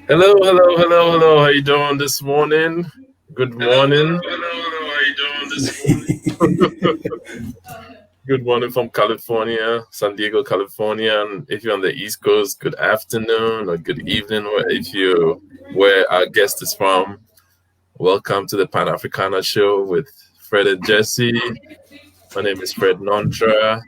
Hello, hello, hello, hello. How you doing this morning? Good morning. How you doing this morning? Good morning from California, San Diego, California. And if you're on the East Coast, good afternoon or good evening, if you where our guest is from. Welcome to the Pan Africana Show with Fred and Jesse. My name is Fred Nontra.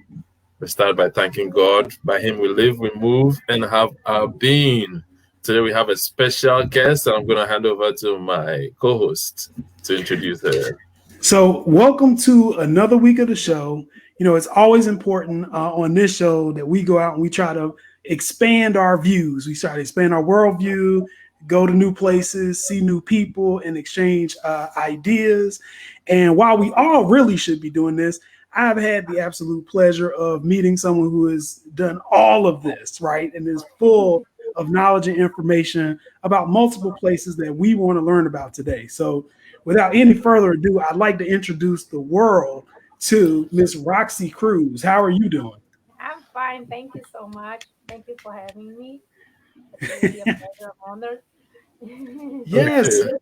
We start by thanking God. By Him we live, we move, and have our being. Today we have a special guest, and I'm going to hand over to my co-host to introduce her. So, welcome to another week of the show. It's always important on this show that we go out and we try to expand our views. We try to expand our worldview, go to new places, see new people, and exchange ideas. And while we all really should be doing this, I've had the absolute pleasure of meeting someone who has done all of this, right? And is full of knowledge and information about multiple places that we want to learn about today. So, without any further ado, I'd like to introduce the world to Miss Roxy Cruz. How are you doing? I'm fine. Thank you so much. Thank you for having me. It's really a pleasure. I'm honored. Yes, Okay.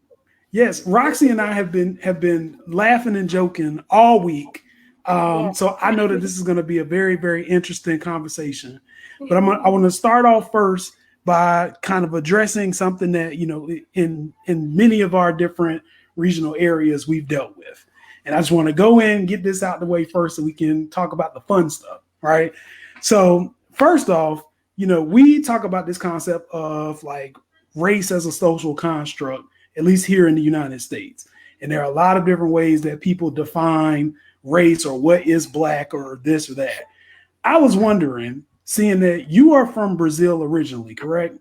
yes. Roxy and I have been laughing and joking all week. Yes. So I know that this is going to be a very interesting conversation. But I want to start off first by kind of addressing something that in many of our different regional areas we've dealt with. And I just want to go in, get this out the way first, so we can talk about the fun stuff, right? So first off, we talk about this concept of like race as a social construct, at least here in the United States. And there are a lot of different ways that people define race or what is black or this or that. I was wondering, seeing that you are from Brazil originally, correct?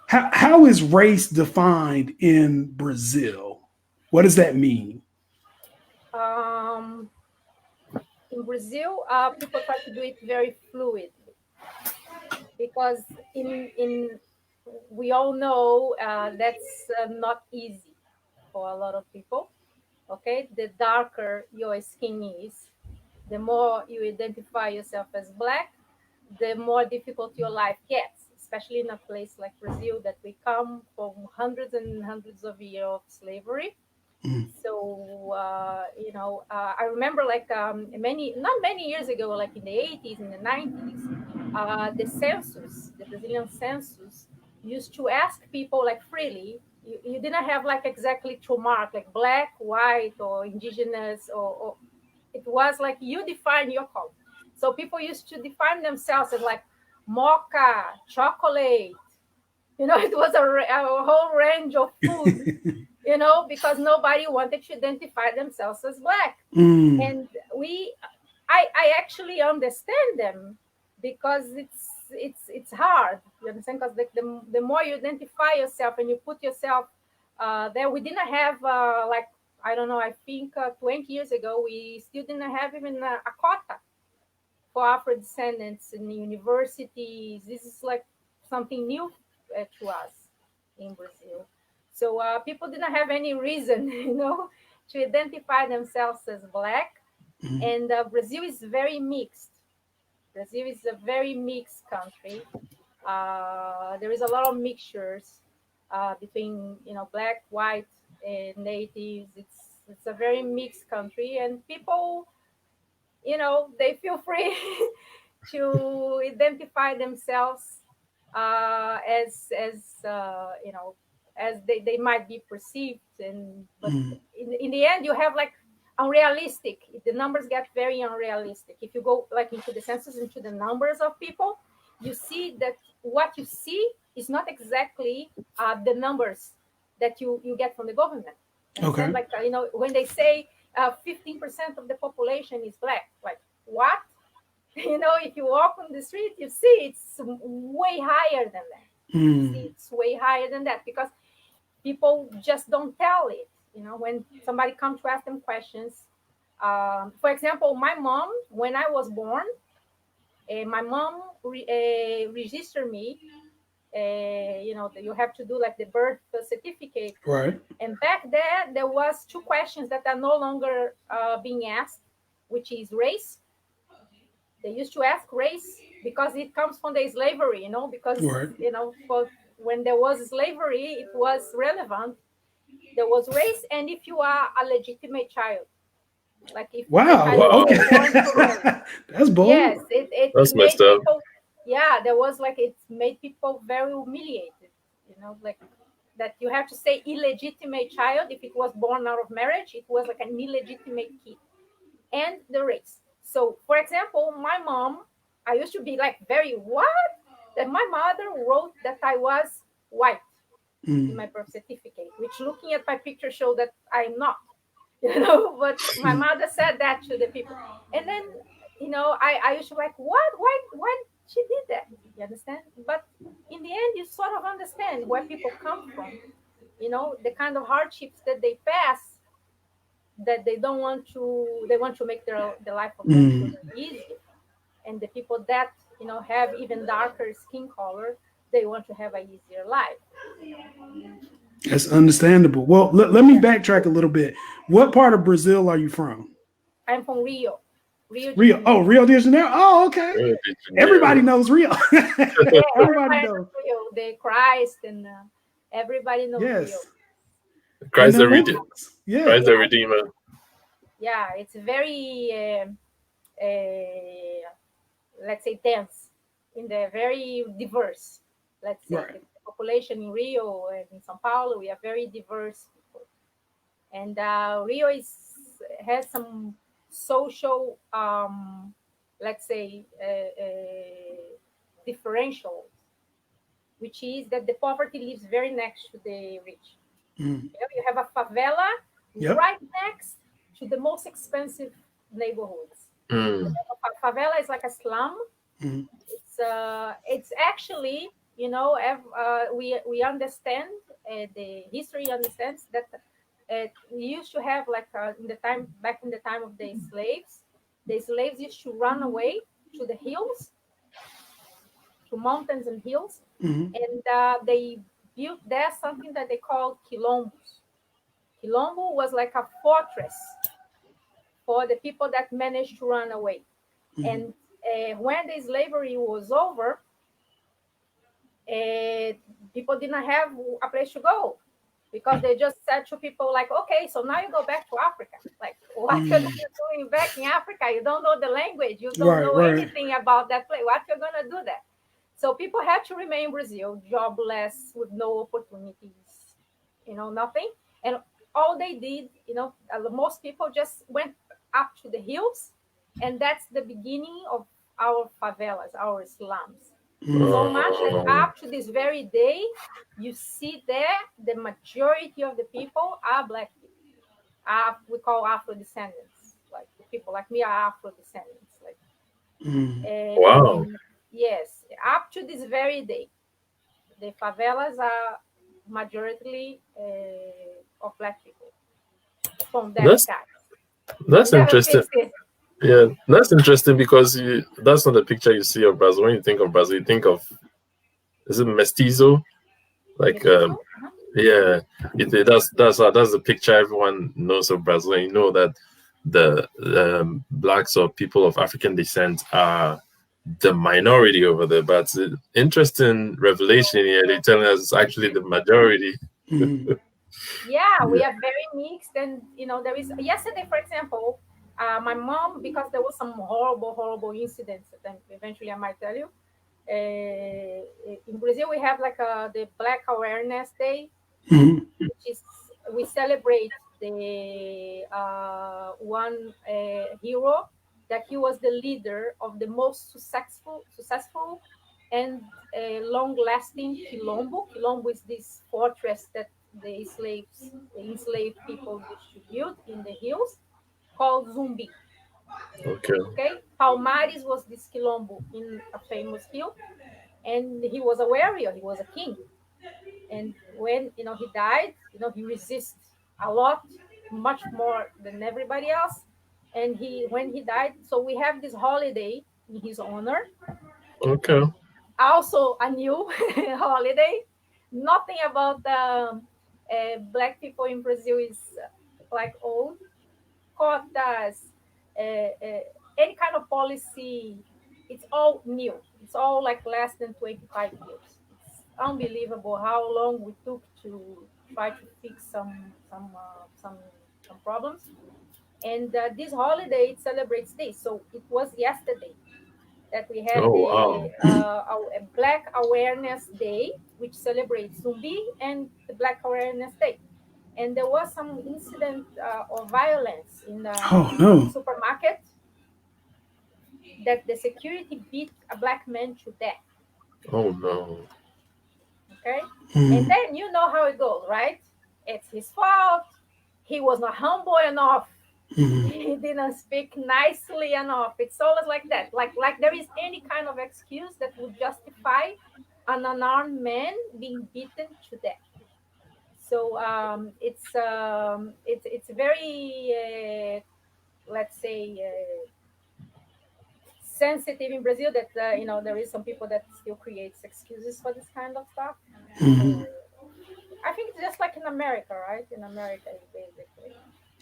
How is race defined in Brazil? What does that mean? um, in Brazil, people try to do it very fluidly because in we all know that's not easy for a lot of people. Okay, the darker your skin is, the more you identify yourself as black, the more difficult your life gets, especially in a place like Brazil that we come from hundreds and hundreds of years of slavery. Mm. So I remember like not many years ago, like in the 80s, in the 90s, the census, the Brazilian census, used to ask people like freely. You didn't have like exactly to mark like black, white, or indigenous, or it was like you define your color. So people used to define themselves as like mocha, chocolate. It was a whole range of food, because nobody wanted to identify themselves as black. Mm. And I actually understand them because it's hard. You understand? Because the more you identify yourself and you put yourself there, we didn't have like, I don't know. I think 20 years ago we still didn't have even a quota for Afro descendants in universities. This is like something new to us in Brazil. So people didn't have any reason, to identify themselves as black. Mm. And Brazil is very mixed. Brazil is a very mixed country. There is a lot of mixtures between black, white, and natives. It's a very mixed country, and people they feel free to identify themselves as as they might be perceived. And but Mm. in the end you have like unrealistic, the numbers get very unrealistic. If you go like into the census, into the numbers of people, you see that what you see is not exactly the numbers that you get from the government. Understand? Okay. Like when they say 15% of the population is black, like what? If you walk on the street, you see it's way higher than that. You see Mm. it's way higher than that because people just don't tell it. When somebody comes to ask them questions, for example, my mom, when I was born, my mom registered me. You have to do like the birth certificate. Right. And back there was two questions that are no longer being asked, which is race. They used to ask race because it comes from the slavery, because Right. when there was slavery, it was relevant. There was race, and if you are a legitimate child, like if the Wow. child was Okay. Wow, born to marriage. That's Yes, bold. it that's made messed up. people, yeah, there was like, it made people very humiliated, like that you have to say illegitimate child. If it was born out of marriage, it was like an illegitimate kid. And the race. So, for example, my mom, I used to be like very what? That my mother wrote that I was white in Mm. my birth certificate, which looking at my picture show that I'm not. But my Mm. mother said that to the people. And then, I used to like, what? Why she did that? You understand? But in the end, you sort of understand where people come from, the kind of hardships that they pass, that they want to make the life of their Mm. children easier. And the people that, have even darker skin color, they want to have a easier life. That's understandable. Well, let me backtrack a little bit. What part of Brazil are you from? I'm from Rio de Rio. Oh, Janeiro. Rio de Janeiro. Oh, okay. Rio de Everybody Janeiro. knows Rio. Yeah, Everybody everybody knows. knows Rio, the Christ, and everybody knows Rio. Yes. And Christ the the Redeemer. Olympics. Yeah. Christ the Yeah, Redeemer. yeah, it's very, let's say, dense, in the very diverse. Let's say Right. the population in Rio and in São Paulo, we are very diverse people. And Rio has some social, let's say, differential, which is that the poverty lives very next to the rich. Mm. You have a favela Yep. right next to the most expensive neighborhoods. Mm. Favela is like a slum. Mm. It's actually, we understand, the history understands that we used to have, like, in the time back in the time of the slaves used to run away to the hills, to mountains and hills, Mm. and they built there something that they called quilombos. Quilombo was like a fortress for the people that managed to run away. Mm. And when the slavery was over, uh, people didn't have a place to go, because they just said to people like, okay, so now you go back to Africa. Like, what you're Mm. gonna doing back in Africa? You don't know the language. You don't Right. know Right. anything about that place. What you're gonna do there? So people had to remain in Brazil, jobless, with no opportunities, nothing. And all they did, most people just went up to the hills, and that's the beginning of our favelas, our slums. Mm. So much that Oh, up to this very day, you see there the majority of the people are black people. We call Afro descendants. Like people like me are Afro descendants. Like, Mm. wow. yes, up to this very day, the favelas are majority of black people from that That's sky. They that's never interesting. fixed it. Yeah, that's interesting because that's not the picture you see of Brazil. When you think of Brazil, you think of, is it mestizo? Like Mestizo? Uh-huh. yeah, that's the picture everyone knows of Brazil. And you know that the blacks or people of African descent are the minority over there. But it's an interesting revelation here. They're telling us it's actually the majority. Mm. Yeah, we Yeah. are very mixed. And there is, yesterday, for example, my mom, because there was some horrible incidents that eventually I might tell you. In Brazil, we have like the Black Awareness Day, Mm. which is, we celebrate the one hero, that he was the leader of the most successful and long-lasting quilombo. Quilombo is this fortress that the enslaved people used to build in the hills, called Zumbi. Okay. Okay, Palmares was this quilombo in a famous hill, and he was a warrior. He was a king. And when he died, he resisted a lot, much more than everybody else. And when he died, so we have this holiday in his honor. Okay. Also a new holiday. Nothing about black people in Brazil is like old. Cotas, any kind of policy, it's all new. It's all like less than 25 years. unbelievable how long we took to try to fix some problems. And this holiday it celebrates this. So it was yesterday that we had Oh the wow. Black Awareness Day, which celebrates Zumbi, and the Black Awareness Day. And there was some incident of violence in Oh the no. supermarket that the security beat a black man to death. Oh no. Okay, and Mm, then you know how it goes, right? It's his fault. He was not humble enough. mm, He didn't speak nicely enough. It's always like that. Like there is any kind of excuse that would justify an unarmed man being beaten to death. So it's very let's say sensitive in Brazil that there is some people that still creates excuses for this kind of stuff. mm. So I think it's just like in America, right? In America, it's basically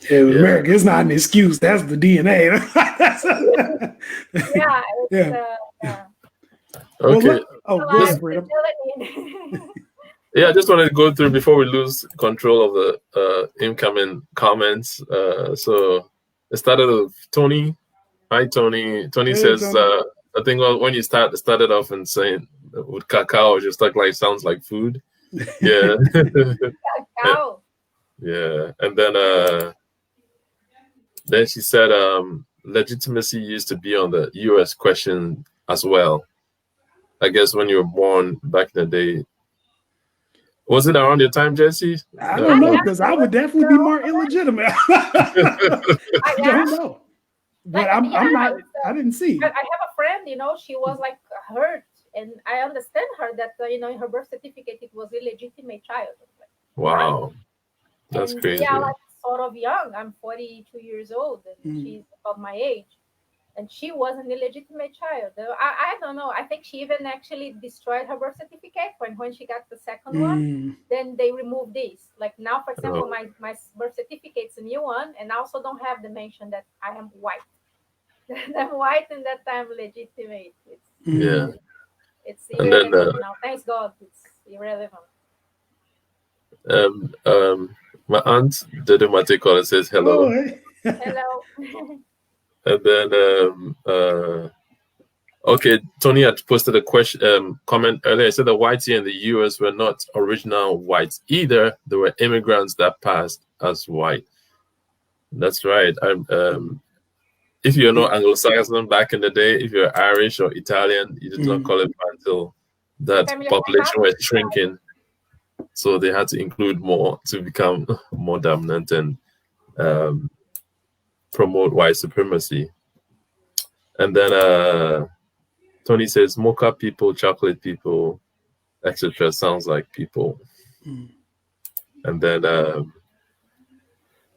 Yeah, Yeah. America, it's not an excuse. That's the DNA. yeah, it's Yeah. yeah. Well, Okay. look. Oh, go Just ahead, Alive, Fred. Brazilian. yeah, I just wanted to go through before we lose control of the incoming comments. So it started with Tony. Hi, Tony. Tony Hey, says, Tony. I think when you started off and saying with cacao, just like sounds like food. Yeah, Cow. yeah. And then she said, legitimacy used to be on the U.S. question as well. I guess when you were born back in the day, was it around your time, Jesse? I No, don't I know no. because I would was definitely be more illegitimate. I yeah, don't know, but I'm not. I didn't I see. have a friend, she was like hurt, and I understand her that in her birth certificate it was illegitimate child. Like, what? Wow, that's And yeah, crazy. like sort of young. I'm 42 years old, and Mm, she's about my age. And she was an illegitimate child. I don't know. I think she even actually destroyed her birth certificate when she got the second one. mm, Then they removed this. Like now, for example, Oh, my birth certificate's a new one, and I also don't have the mention that I am white. That I'm white and that I'm legitimate. yeah. mm. It's And then irrelevant now. Thanks God, it's irrelevant. um, um, my aunt Dede Matikola says Oh, hello. hey. Hello. And then okay, Tony had posted a question comment earlier. He said the whites here in the US were not original whites either. They were immigrants that passed as white. That's right. If you're not Anglo-Saxon back in the day, if you're Irish or Italian, you did not Mm, qualify until that Family of my population husband. was shrinking. So they had to include more to become more dominant and um, promote white supremacy. And then Tony says mocha people, chocolate people, etc. sounds like people. mm. And then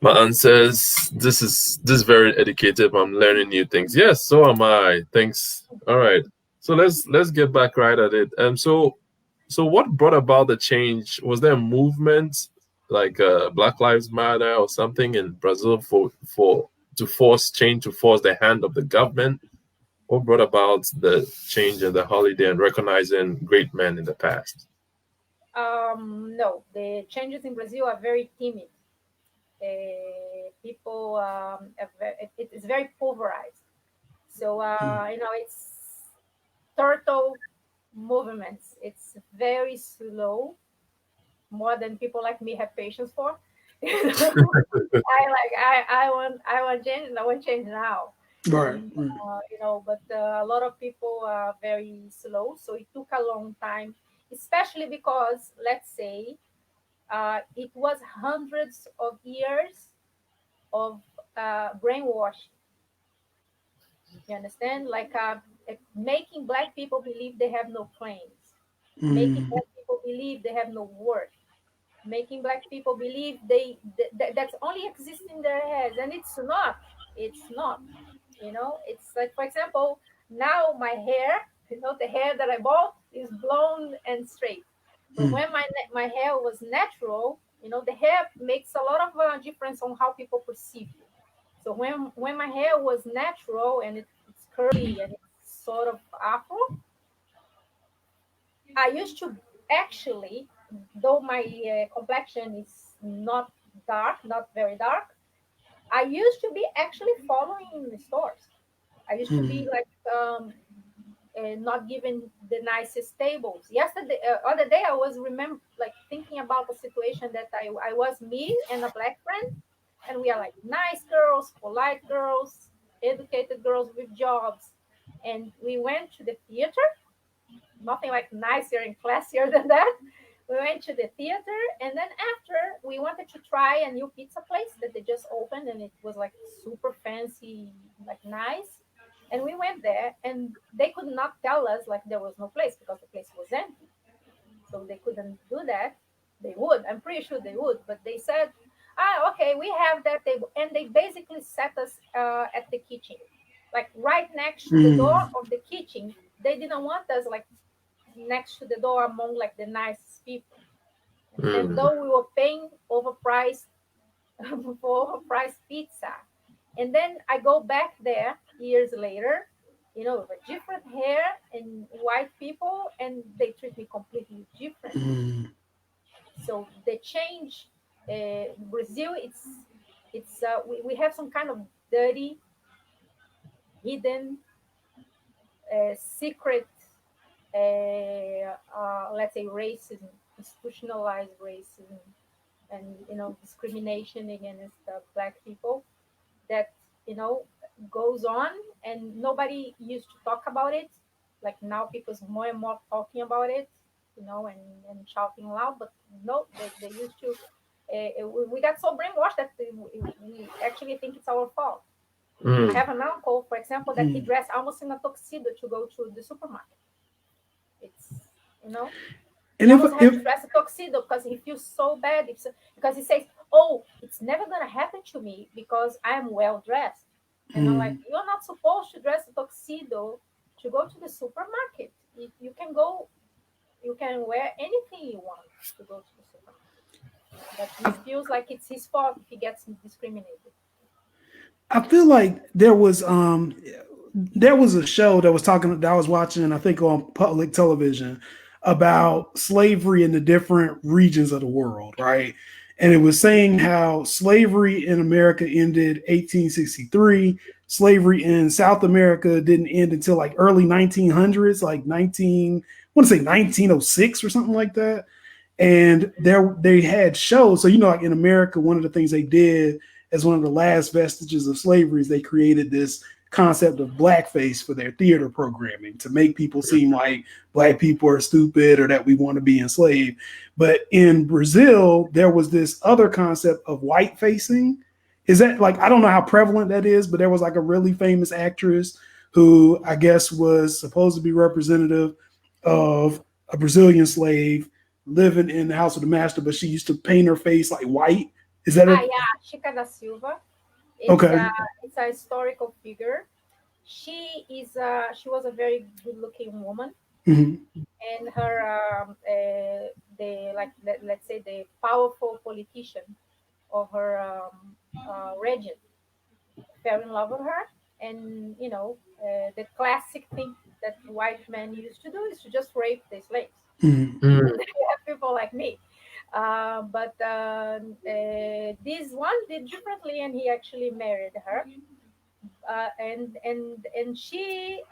my aunt says this is very educative. I'm learning new things. Yes, so am I. Thanks. All right. So let's get back right at it. So what brought about the change? Was there a movement like Black Lives Matter or something in Brazil for to force change, to force the hand of the government? What brought about the change in the holiday and recognizing great men in the past? No, the changes in Brazil are very timid. People, it is very pulverized. So it's turtle movements. It's very slow, more than people like me have patience for. I want change. I want change now. Right, And right. but a lot of people are very slow, so it took a long time, especially because let's say it was hundreds of years of brainwashing. You understand? Like making black people believe they have no claims, making Mm, black people believe they have no worth, making black people believe that's only exists in their heads, and it's not. It's not. It's like, for example, now my hair, the hair that I bought is blonde and straight. But mm, when my hair was natural, the hair makes a lot of difference on how people perceive you. So when my hair was natural and it's curly and it's sort of afro, I used to actually, though my complexion is not dark, not very dark, I used to be actually following in the stores. I used to be like not given the nicest tables. Yesterday, other day, I was remember like thinking about a situation that I was me and a black friend, and we are like nice girls, polite girls, educated girls with jobs, and we went to the theater. Nothing like nicer and classier than that. We went to the theater, and then after we wanted to try a new pizza place that they just opened, and it was like super fancy, like nice. And we went there, and they could not tell us like there was no place because the place was empty. So they couldn't do that. They would, I'm pretty sure they would, but they said, "Ah, okay, we have that table," and they basically set us at the kitchen, like right next to the door of the kitchen. They didn't want us like next to the door among like the nicest people. And even Mm. though we were paying overpriced for overpriced pizza. And then I go back there years later, with a different hair and white people, and they treat me completely different. So the change, Brazil, we have some kind of dirty, hidden, secret, let's say racism, institutionalized racism, and discrimination against black people that you know goes on, and nobody used to talk about it. Like now people's more and more talking about it, and shouting loud, but no, they used to we got so brainwashed that we actually think it's our fault. I Mm. have an uncle, for example, that he dressed almost in a tuxedo to go to the supermarket. It's you know And he if almost had to dress a tuxedo because he feels so bad. Because he says, "Oh, it's never gonna happen to me because I'm well dressed." And I'm like, "You're not supposed to dress a tuxedo to go to the supermarket. You can go, you can wear anything you want to go to the supermarket." But he feels like it's his fault if he gets discriminated. I feel like there was a show that was talking that I was watching, I think on public television, about slavery in the different regions of the world, right? And it was saying how slavery in America ended 1863. Slavery in South America didn't end until like early 1900s, like 19, I want to say 1906 or something like that. And they had shows. So like in America, one of the things they did as one of the last vestiges of slavery is they created this concept of blackface for their theater programming to make people seem like black people are stupid or that we want to be enslaved. But in Brazil, there was this other concept of white facing. Is that like, I don't know how prevalent that is, but there was like a really famous actress who I guess was supposed to be representative of a Brazilian slave living in the house of the master, but she used to paint her face like white. Is that Ah, a yeah, Chica da Silva. It's a okay? it's a historical figure. She was a very good-looking woman, Mm-hmm. and her the like let's say the powerful politician of her region fell in love with her, and the classic thing that white men used to do is to just rape the slaves. Mm-hmm. Mm. People like me. But this one did differently, and he actually married her. And she,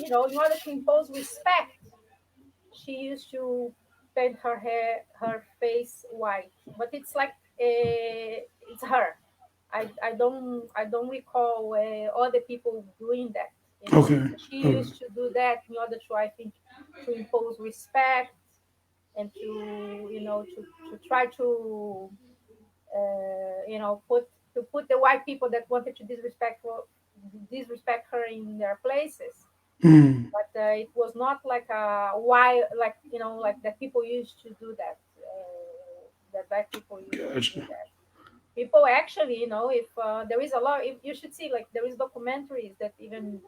in order to impose respect, she used to paint her hair, her face white. But it's like it's her. I don't recall other people doing that. Okay. She Okay. used to do that in order to, I think, to impose respect and to try to put the white people that wanted to disrespect her in their places. Mm-hmm. But it was not like why like like that people used to do that. That black people used to do Gotcha. that. People actually, if there is a lot, if you should see, like there is documentaries that even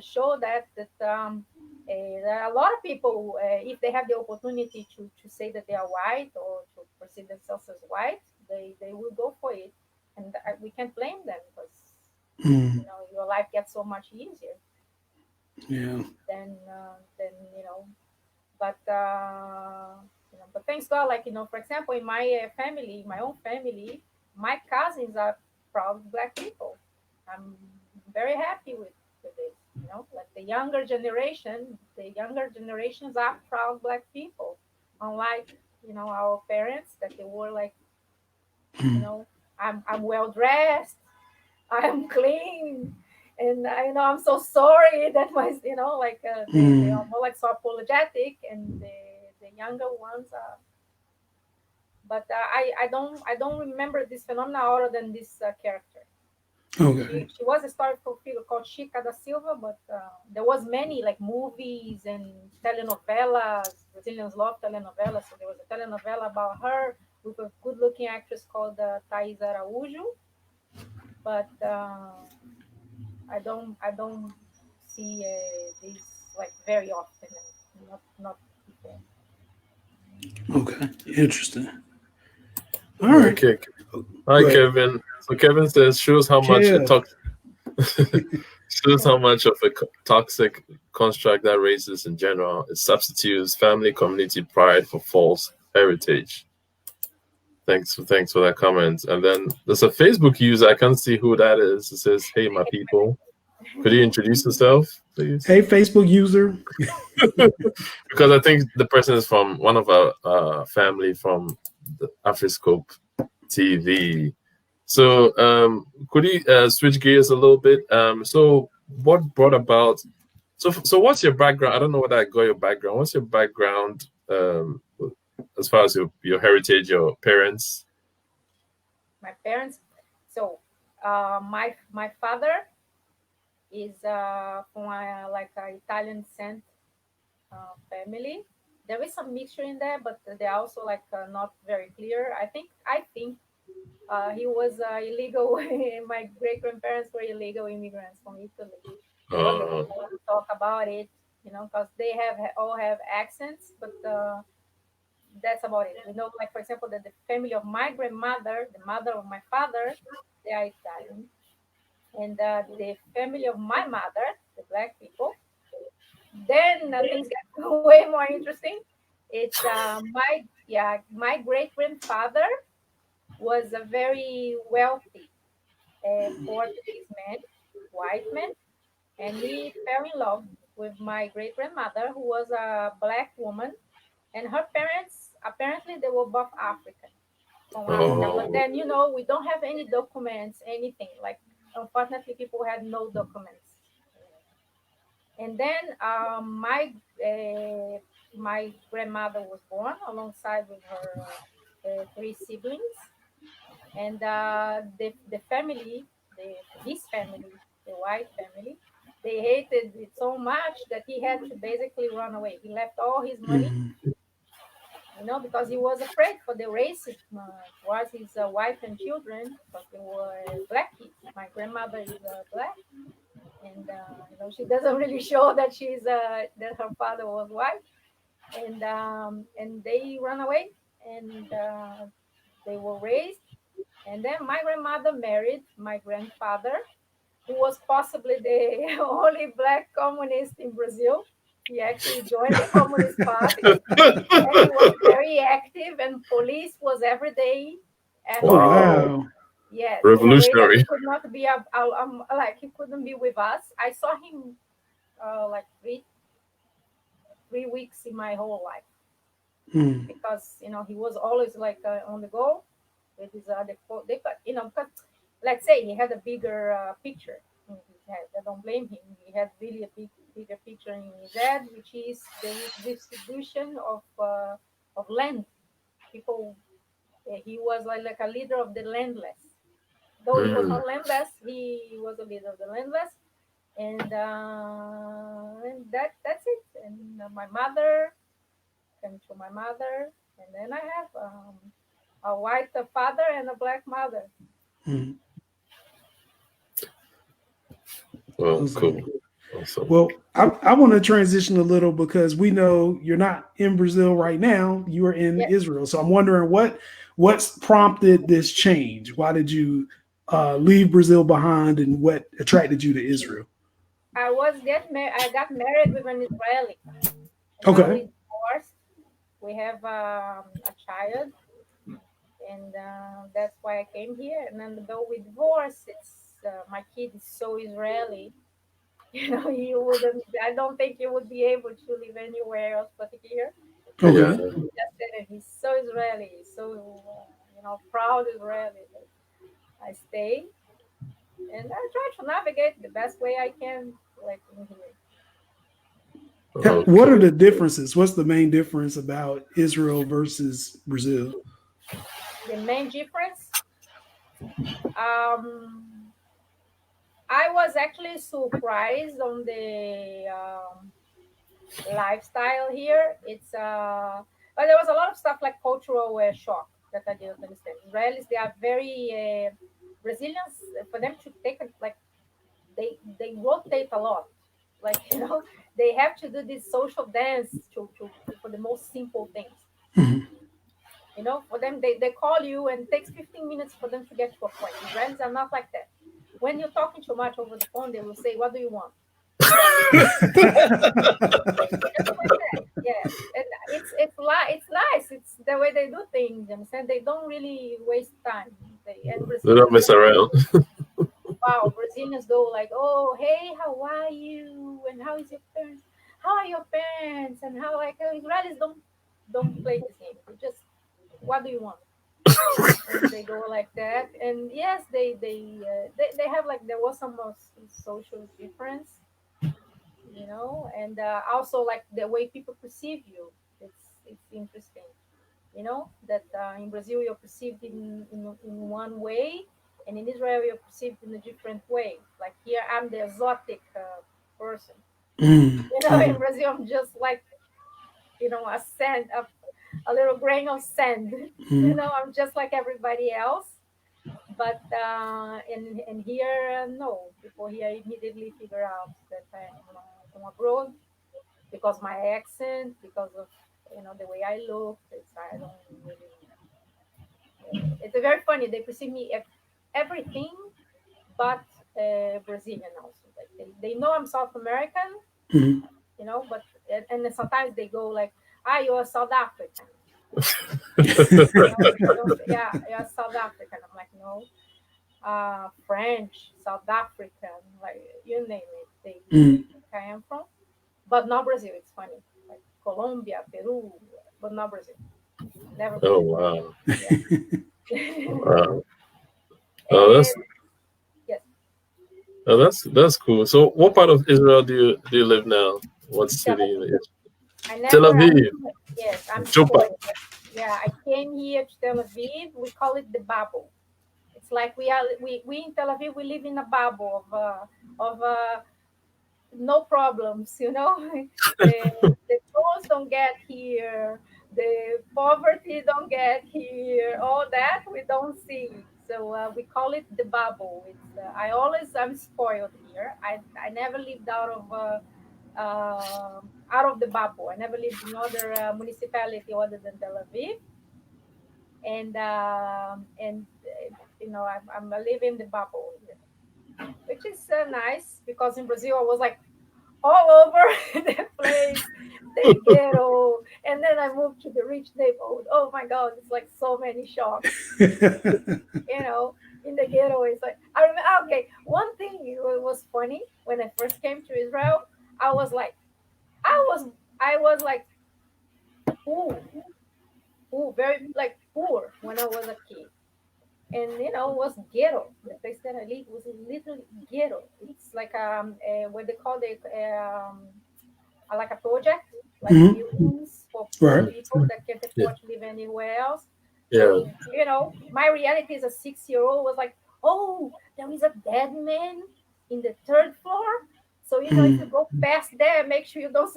show that there are a lot of people, if they have the opportunity to say that they are white or to perceive themselves as white, they will go for it, and we can't blame them because Mm-hmm. your life gets so much easier Yeah. than But but thanks God, like for example, in my family, my own family, my cousins are proud black people. I'm very happy with this. Like the younger generations are proud black people, unlike our parents that they were like, you know, I'm well dressed, I'm clean, and I'm so sorry that my like they are more like so apologetic, and the younger ones are. But I don't remember this phenomenon other than this character. Okay. She was a historical figure called Chica da Silva, but there was many like movies and telenovelas. Brazilians love telenovelas, so there was a telenovela about her with a good-looking actress called Thais Araújo. But I don't see this like very often, and not before. Okay. Interesting. All Yeah, right. okay. Hi, Right. Kevin. So Kevin says shows how much a Kev. shows how much of a toxic construct that race is in general. It substitutes family, community pride for false heritage. Thanks for that comment. And then there's a Facebook user. I can't see who that is. It says, "Hey, my people, could you introduce yourself, please?" Hey, Facebook user. Because I think the person is from one of our family from the Afriscope TV. So could you switch gears a little bit? So what brought about? So what's your background? I don't know whether I got your background. What's your background as far as your heritage, your parents? My parents. So my father is from like a Italian descent family. There is some mixture in there, but they're also like not very clear. I think he was illegal. My great grandparents were illegal immigrants from Italy. But they don't want to talk about it, because they all have accents, but that's about it. Like for example, that the family of my grandmother, the mother of my father, they are Italian, and the family of my mother, the black people, then things get way more interesting. It's my great grandfather was a very wealthy Portuguese man, white man, and he fell in love with my great grandmother, who was a black woman, and her parents apparently they were both African from Africa. But Oh, then we don't have any documents, anything like. Unfortunately, people had no documents. And then my grandmother was born alongside with her three siblings, and the family, his family, the white family, they hated it so much that he had to basically run away. He left all his money, because he was afraid for the racism towards his wife and children, because they were black kids. My grandmother is black, and she doesn't really show that that her father was white, and they run away, and they were raised. And then my grandmother married my grandfather, who was possibly the only black communist in Brazil. He actually joined the Communist Party, and he was very active, and police was every day Oh after him. wow. wow. Yes, in a way that he Revolutionary. could not be like he couldn't be with us. I saw him like three weeks in my whole life, because he was always like on the go with his because let's say he had a bigger picture in his head. I don't blame him. He had really a bigger picture in his head, which is the distribution of land. People, he was like a leader of the landless. Though he was not landless, he was a leader of the landless, and that's it. And my mother came to my mother, and then I have a white father and a black mother. Well, cool. Awesome. Awesome. Well, I want to transition a little because we know you're not in Brazil right now. You are in Yes, Israel. So I'm wondering what's prompted this change? Why did you leave Brazil behind, and what attracted you to Israel? I got married with an Israeli. Okay. Israeli divorced. We have a child, and that's why I came here. And then though we divorced, it's my kid is so Israeli. You wouldn't. I don't think you would be able to live anywhere else but here. Yeah. Okay. Just said it. He's so Israeli, so proud Israeli. That I stay, and I try to navigate the best way I can, like in here. What are Okay. the differences? What's the main difference about Israel versus Brazil? The main difference, um, I was actually surprised on the lifestyle here. But there was a lot of stuff like cultural shock that I didn't understand. Israelis, they are very Brazilians. For them to take like they rotate a lot. Like they have to do this social dance for the most simple things. Mhm. For them, they call you and it takes 15 minutes for them to get to a point. Israelis are not like that. When you're talking too much over the phone, they will say, "What do you want?" Just like that. Yes, and it's nice. It's the way they do things. You understand? They don't really waste time. And They don't Brazilians mess go, around. wow. Brazilians go like, "Oh, hey, how are you? And how is your parents? How are your parents? And how like Israelis don't play this game. They just, what do you want?" And they go like that. And yes, they have like there was some social difference, and also like the way people perceive you. It's interesting, that in Brazil you're perceived in one way, and in Israel you're perceived in a different way. Like here, I'm the exotic person. Mm, In okay. Brazil, I'm just like a sand, a little grain of sand. Mm, I'm just like everybody else. But and here, no, people here immediately figure out that I'm from abroad because my accent, because of the way I look. I don't really. It's very funny. They perceive me everything but Brazilian also. Like they know I'm South American, mm. but and then sometimes they go like, "Ah, you're South African." They don't say, "Yeah, you're South African." I'm like, "No." French, South African, like you name it, they Mm. think I am from, but not Brazil. It's funny, like Colombia, Peru, but not Brazil. Never Oh Brazil. wow. Yeah. Wow. Oh, And yes, that's cool. So, what part of Israel do you live now? What Tel city? Aviv. I Tel never. Aviv. Yes, I'm Chupa. spoiled. Yeah, I came here to Tel Aviv. We call it the bubble. It's like we in Tel Aviv we live in a bubble of no problems. The phones don't get here, the poverty don't get here, all that we don't see. So we call it the bubble. I'm spoiled here. I never lived out of the bubble. I never lived in other municipality other than Tel Aviv, and I live in the bubble here, which is nice because in Brazil I was like all over the place, the ghetto, and then I moved to the rich neighborhood. Oh my God, it's like so many shocks. You know, in the ghetto, it's like I remember. Okay, one thing was funny when I first came to Israel. I was like, I was like, ooh, very like poor when I was a kid, and was ghetto. The place that I lived was literally ghetto. It's like what they call it like a project, like Mhm. buildings for poor Right. people that can't Yeah. afford to live anywhere else. Yeah. So, my reality as a 6-year-old was like, oh, there is a dead man in the third floor. So, if you Mm. go past there, make sure you don't,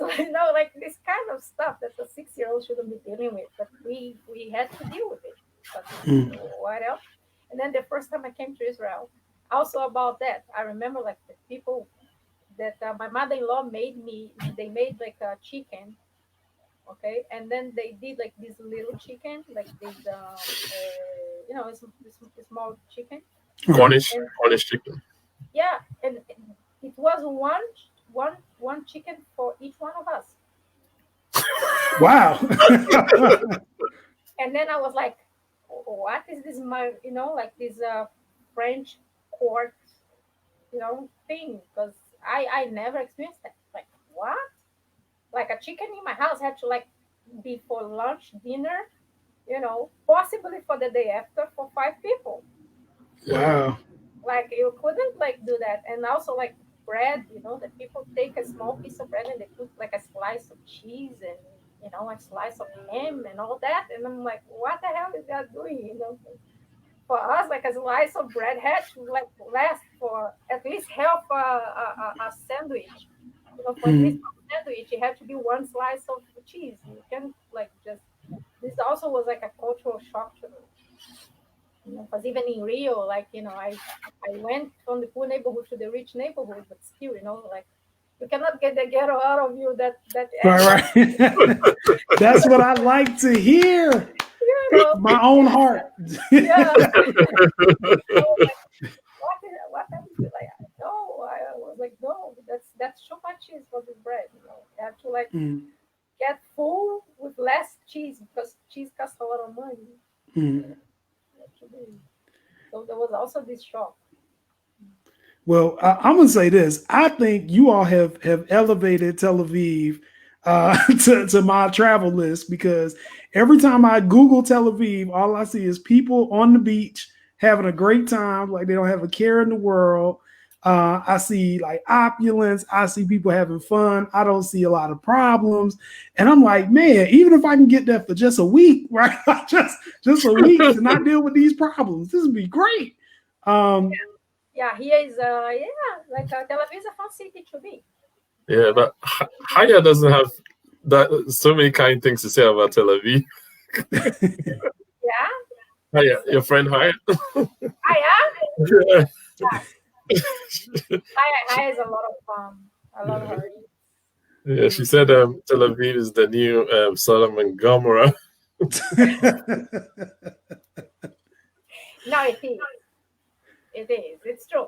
like this kind of stuff that the 6-year-old shouldn't be dealing with. But we had to deal with it. But Mm. what else? And then the first time I came to Israel, also about that, I remember like the people that my mother-in-law they made like a chicken, okay, and then they did like this little chicken, like this small chicken, Right. Cornish and Cornish chicken. yeah, and it was one chicken for each one of us. Wow. And then I was like, what is this? Like this French court, thing, because I never experienced that. Like what? Like a chicken in my house had to like be for lunch, dinner, possibly for the day after for 5 people. Yeah. Wow. Like you couldn't like do that. And also like bread, that people take a small piece of bread and they put like a slice of cheese and a slice of ham and all that. And I'm like, what the hell is that doing? For us, like a slice of bread had to like last for at least half a sandwich. For at least Mm. a sandwich, it had to be one slice of cheese. You can like just. This also was like a cultural shock to me. Because even in Rio, like I went from the poor neighborhood to the rich neighborhood, but still, like you cannot get the ghetto out of you. That Right, right. That's what I like to hear. you know, My own heart. yeah. What happened to like no, I was like no, that's too much cheese for this bread. You have to like Mm, get full with less cheese because cheese costs a lot of money. mm. So there was also this shock. Well, I'm gonna say this. I think you all have elevated Tel Aviv to my travel list because every time I Google Tel Aviv, all I see is people on the beach having a great time, like they don't have a care in the world. I see like opulence. I see people having fun. I don't see a lot of problems, and I'm like, man, even if I can get there for just a week, right? just a week to not deal with these problems, this would be great. Um, Yeah, here is like Tel Aviv is a fun city to be. Yeah, but Haya doesn't have that so many kind things to say about Tel Aviv. Yeah, Haya, your friend Haya. I am. Yeah. I She, has a lot of fun. I love yeah, her. yeah, she said Tel Aviv is the new Sodom and Gomorrah. No, it is. It is. It's true.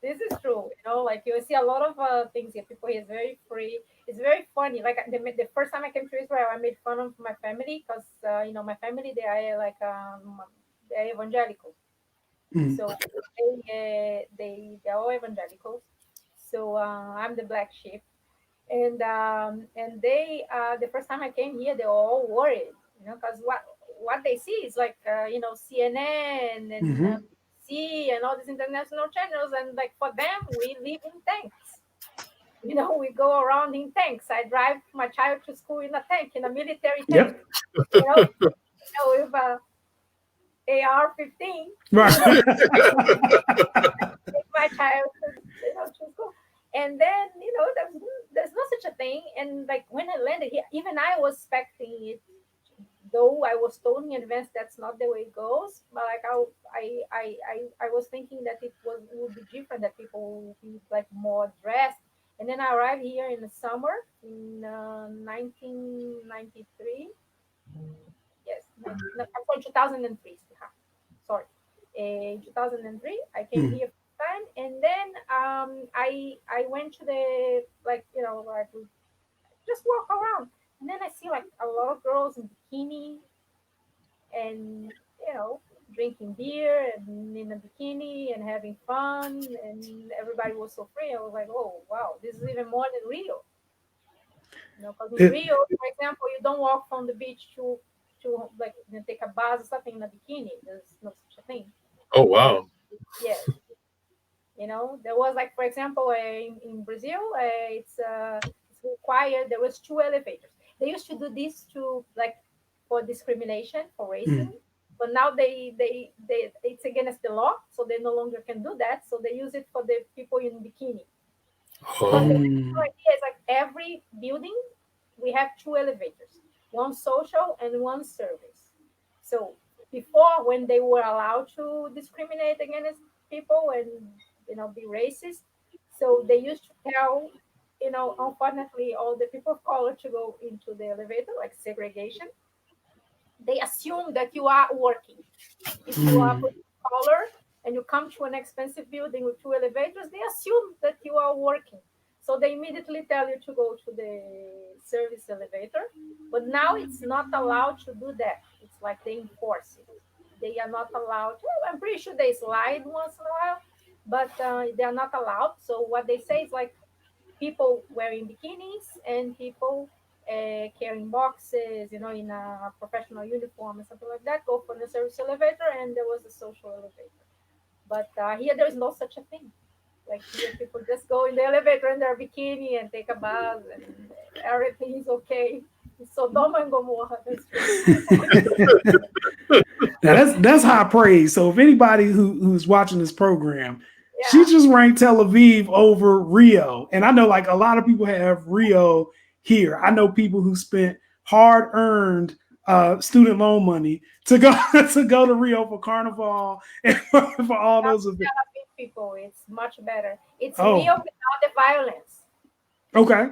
This is true. Like you see a lot of things here. People here is very free. It's very funny. Like the first time I came to Israel, I made fun of my family because my family they are like they're evangelical. Mm, So they're all evangelicals. So I'm the black sheep, and they the first time I came here, they were all worried, because what they see is like CNN and mhm. BBC and all these international channels, and like for them, we live in tanks. We go around in tanks. I drive my child to school in a tank, in a military tank. Yep. You know, with a AR-15. Right. Take my child to school. And then, there's no such a thing. And like when I landed here, even I was expecting it, though I was told in advance that's not the way it goes. But like I was thinking that would be different, that people would be like more dressed. And then I arrived here in the summer in 1993. Yes, no, I'm sorry, 2003. Sorry, in 2003, I came Mm, here first time, and then I went to the like like we just walk around, and then I see like a lot of girls in bikini and drinking beer and in a bikini and having fun, and everybody was so free. I was like, oh wow, this is even more than Rio. Because in it, Rio, for example, you don't walk from the beach to like take a bath or something in a bikini. There's no such a thing. Oh And wow. yes, there was like, for example, in Brazil, it's required. There was two elevators. They used to do this to like for discrimination, for racism, mm, but now they it's against the law, so they no longer can do that. So they use it for the people in bikini. Because the Oh. mm, idea is like every building we have two elevators, one social and one service. So before, when they were allowed to discriminate against people and be racist, so they used to tell unfortunately all the people of color to go into the elevator, like segregation. They assume that you are working. If you are mm. put color and you come to an expensive building with two elevators, they assume that you are working. So they immediately tell you to go to the service elevator. But now it's not allowed to do that. It's like they enforce it. They are not allowed. I'm pretty sure they slide once in a while, but they are not allowed. So what they say is like people wearing bikinis and people carrying boxes, in a professional uniform or something like that, go for the service elevator, and there was a social elevator. But here there is no such a thing. Like here, people just go in the elevator in their bikini and take a bath, and everything is okay. So Sodoma and Gomorrah, that's true. Now that's high praise. So if anybody who's watching this program, she Yeah, just ranked Tel Aviv over Rio. And I know like a lot of people have Rio here. I know people who spent hard earned student loan money to go to go to Rio for Carnival and for all not those events. Tel Aviv people. It's much better. It's Oh, real without the violence. okay.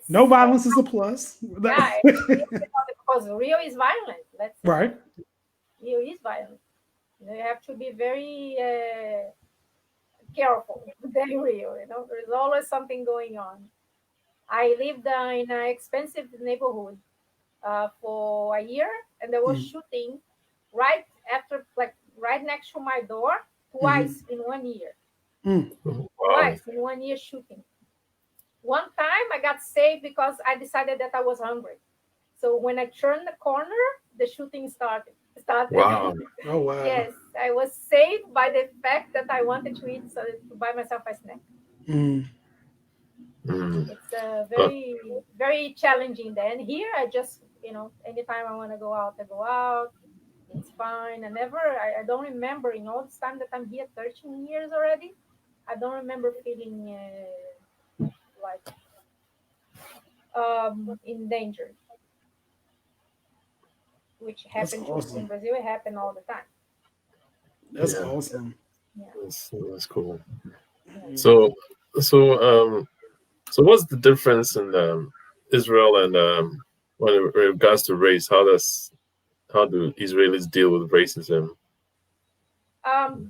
No It's violence is a plus. yeah, it's real without because Rio is violent. Let's say Right. Rio is violent. You have to be very careful with Rio. There's always something going on. I lived in an expensive neighborhood for a year, and there was Mm-hmm. shooting right after, like right next to my door, Mm-hmm. twice in 1 year. Mm. Wow. Twice in 1 year shooting. One time I got saved because I decided that I was hungry. So when I turned the corner, the shooting started. Wow. Oh wow. Yes, I was saved by the fact that I wanted to eat, so to buy myself a snack. Mm. Mm. It's Uh, very, very challenging. Then here, I just, anytime I want to go out, I go out. It's fine. I don't remember in all this time that I'm here, 13 years already. I don't remember feeling like in danger, which That's happened to in awesome. Brazil. It happened all the time. That's yeah, awesome. Yeah, that's cool. yeah. So, so, so what's the difference in Israel and when it regards to race? How do Israelis deal with racism?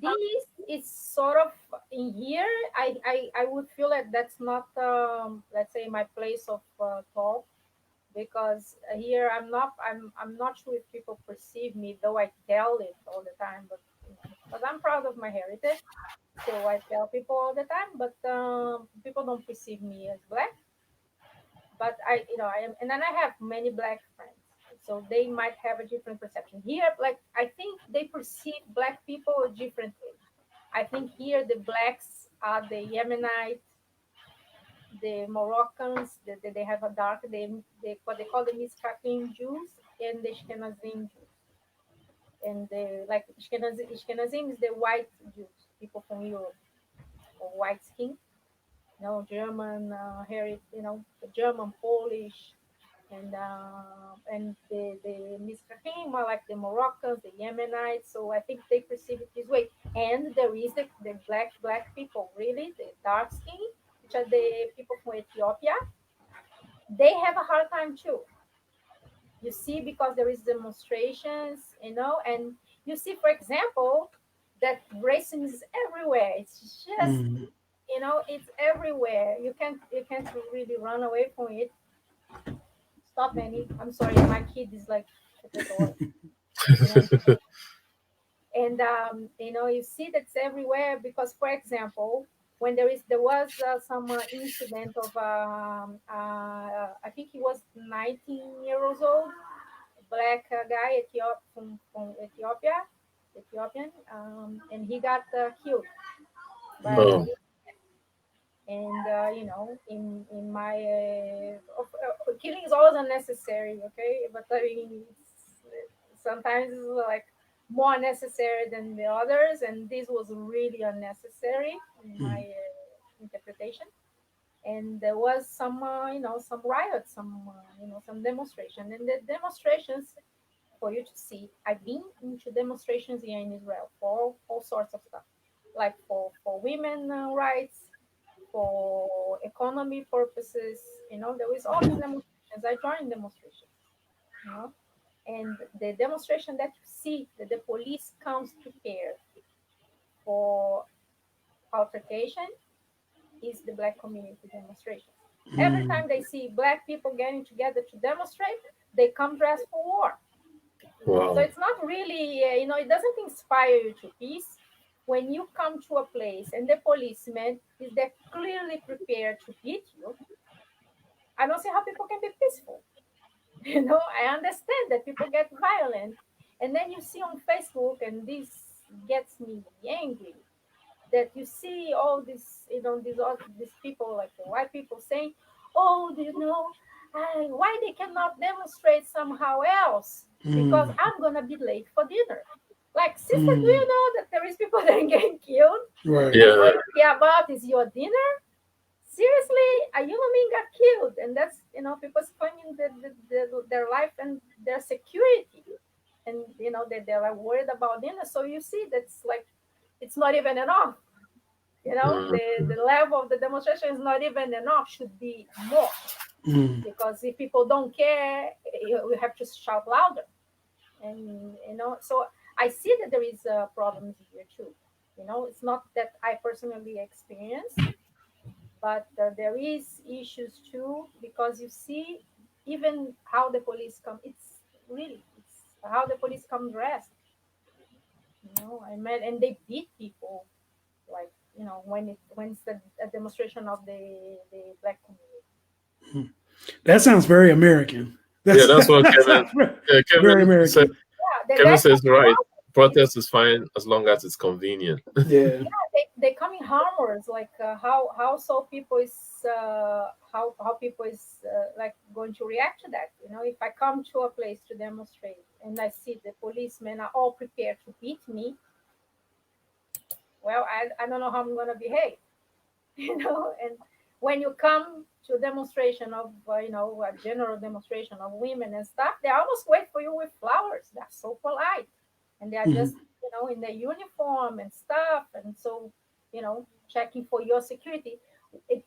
This is sort of in here. I would feel like that's not, let's say, my place of talk because here I'm not sure if people perceive me, though I tell it all the time, but because I'm proud of my heritage, so I tell people all the time, but people don't perceive me as black. But I am, and then I have many black friends, so they might have a different perception here. Like I think they perceive black people differently. I think here the blacks are the Yemenite, the Moroccans, they have a dark, they what they call the Mizrahim Jews and the Ashkenazim Jews. And the like Ashkenazim is the white Jews, people from Europe or white skin, German, German, Polish, and the Mizrahim are like the Moroccans, the Yemenites. So I think they perceive it this way. And there is the black people, really the dark skin, which are the people from Ethiopia. They have a hard time too. You see, because there is demonstrations, and you see, for example, that racism is everywhere. It's just Mm. it's everywhere. You can't really run away from it. Stop, Annie. I'm sorry, my kid is like at the door. You know, and you see that's everywhere because, for example, when there was some incident of I think he was 19 years old, black guy, from Ethiopian, and he got killed by a Oh, police. And in my killing is always unnecessary, okay, but I mean sometimes it's like more necessary than the others, and this was really unnecessary in my Mm. interpretation. And there was some riots, some demonstration, and the demonstrations, for you to see, I've been into demonstrations here in Israel for all sorts of stuff, like for women rights, for economy purposes. There is all these demonstrations. I joined demonstrations, you know, and the demonstration that you see that the police comes prepared for altercation, is the Black community demonstration. Every time they see Black people getting together to demonstrate, they come dressed for war. So Wow. it's not really, it doesn't inspire you to peace. When you come to a place and the policeman is there clearly prepared to beat you, I don't see how people can be peaceful. I understand that people get violent. And then you see on Facebook, and this gets me angry, that you see all this, these people, like the white people saying, "Oh, do you know why they cannot demonstrate somehow else? Because I'm gonna be late for dinner." Like, sister, do you know that there is people that are getting killed, Right. and all Yeah. you care about is your dinner? Seriously, a human being got killed, and that's people claiming their life and their security, and they're like worried about dinner. So you see, that's like it's not even enough. Mm. The level of the demonstration is not even enough, should be more. Because if people don't care, we have to shout louder. And so I see that there is problems here too. It's not that I personally experience, but there is issues too, because you see even how the police come. It's how the police come dressed. I met, and they beat people, like when it's a demonstration of the Black community. That sounds very American. Yeah, that's what That Kevin. sounds Yeah, very Kevin said. American. Yeah, Kevin that's says right. Protest is fine as long as it's convenient. Yeah. they come in harmors, like how so people is how people is like going to react to that. If I come to a place to demonstrate and I see the policemen are all prepared to beat me, well, I don't know how I'm going to behave. And when you come to a demonstration of a general demonstration of women and stuff, they almost wait for you with flowers. They're so polite, and they are just in their uniform and stuff, and so checking for your security.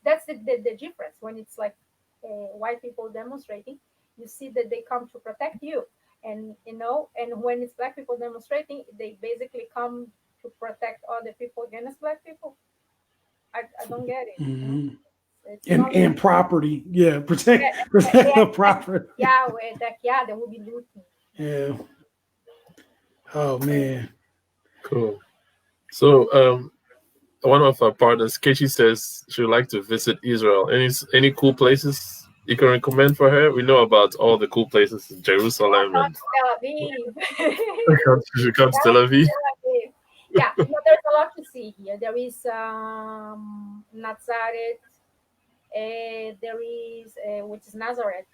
That's the difference. When it's like white people demonstrating, you see that they come to protect you, and when it's Black people demonstrating, they basically come to protect other people against Black people. I don't get it. It's not And property. Yeah. yeah, Protect yeah, the property. yeah, where that yeah, they will be looting. Yeah. Oh man. Cool. So, one of our partners, Kechi, says she would like to visit Israel. Any cool places you can recommend for her? We know about all the cool places in Jerusalem, Not and Tel Aviv. she comes to Tel Aviv. Tel Aviv. Yeah, there's a lot to see here. There is Nazareth. There is which is Nazareth.